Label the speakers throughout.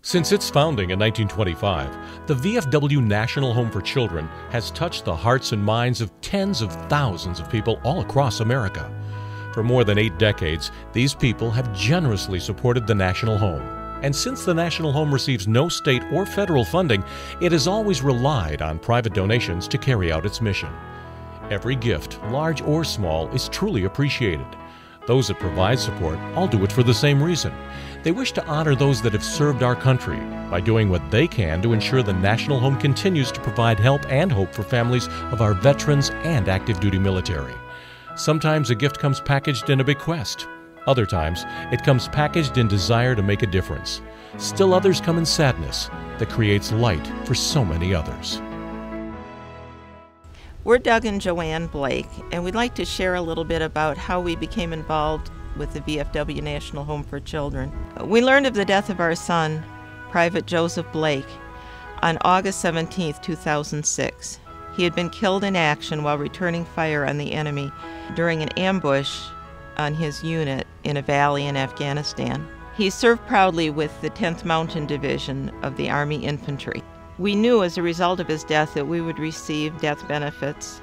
Speaker 1: Since its founding in 1925, the VFW National Home for Children has touched the hearts and minds of tens of thousands of people all across America. For more than 8 decades, these people have generously supported the National Home. And since the National Home receives no state or federal funding, it has always relied on private donations to carry out its mission. Every gift, large or small, is truly appreciated. Those that provide support all do it for the same reason. They wish to honor those that have served our country by doing what they can to ensure the National Home continues to provide help and hope for families of our veterans and active duty military. Sometimes a gift comes packaged in a bequest. Other times, it comes packaged in desire to make a difference. Still others come in sadness that creates light for so many others.
Speaker 2: We're Doug and Joanne Blake, and we'd like to share a little bit about how we became involved with the VFW National Home for Children. We learned of the death of our son, Private Joseph Blake, on August 17, 2006. He had been killed in action while returning fire on the enemy during an ambush on his unit in a valley in Afghanistan. He served proudly with the 10th Mountain Division of the Army Infantry. We knew as a result of his death that we would receive death benefits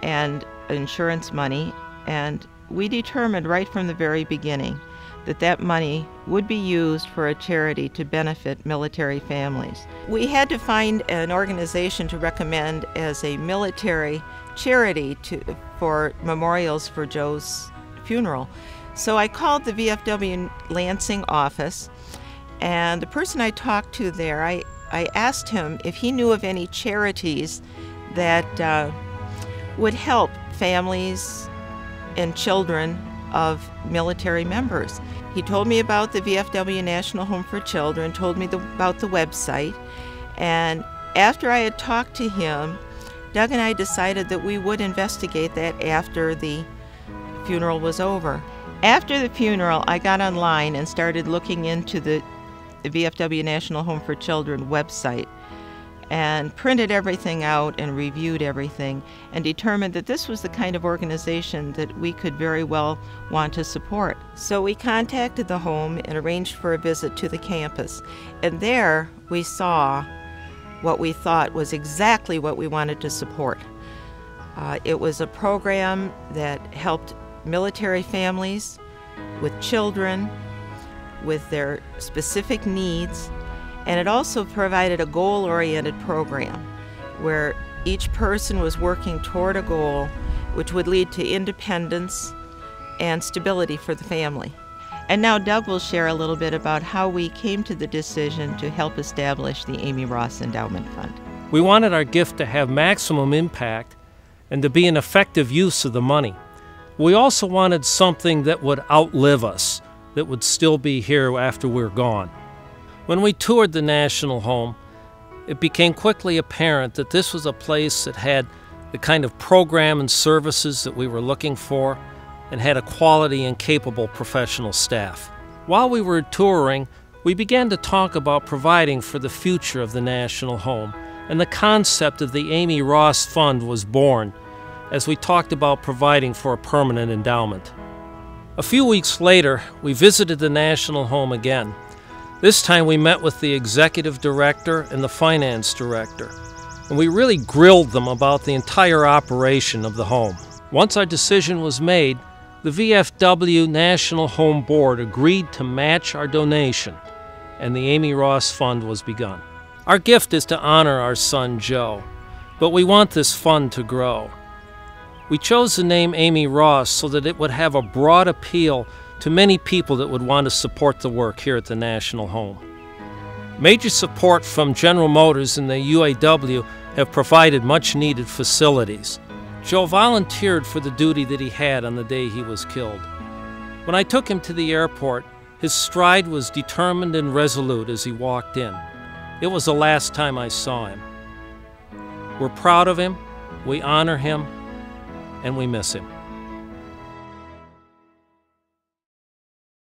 Speaker 2: and insurance money, and we determined right from the very beginning that that money would be used for a charity to benefit military families. We had to find an organization to recommend as a military charity for memorials for Joe's funeral. So I called the VFW Lansing office, and the person I talked to there, I asked him if he knew of any charities that would help families and children of military members. He told me about the VFW National Home for Children, told me about the website, and after I had talked to him, Doug and I decided that we would investigate that after the funeral was over. After the funeral, I got online and started looking into the VFW National Home for Children website and printed everything out and reviewed everything and determined that this was the kind of organization that we could very well want to support. So we contacted the home and arranged for a visit to the campus. And there we saw what we thought was exactly what we wanted to support. It was a program that helped military families with children, with their specific needs, and it also provided a goal-oriented program where each person was working toward a goal which would lead to independence and stability for the family. And now Doug will share a little bit about how we came to the decision to help establish the Amy Ross Endowment Fund.
Speaker 3: We wanted our gift to have maximum impact and to be an effective use of the money. We also wanted something that would outlive us, that would still be here after we're gone. When we toured the National Home, it became quickly apparent that this was a place that had the kind of program and services that we were looking for and had a quality and capable professional staff. While we were touring, we began to talk about providing for the future of the National Home, and the concept of the Amy Ross Fund was born as we talked about providing for a permanent endowment. A few weeks later, we visited the National Home again. This time we met with the executive director and the finance director, and we really grilled them about the entire operation of the home. Once our decision was made, the VFW National Home Board agreed to match our donation, and the Amy Ross Fund was begun. Our gift is to honor our son Joe, but we want this fund to grow. We chose the name Amy Ross so that it would have a broad appeal to many people that would want to support the work here at the National Home. Major support from General Motors and the UAW have provided much-needed facilities. Joe volunteered for the duty that he had on the day he was killed. When I took him to the airport, his stride was determined and resolute as he walked in. It was the last time I saw him. We're proud of him, we honor him, and we miss him.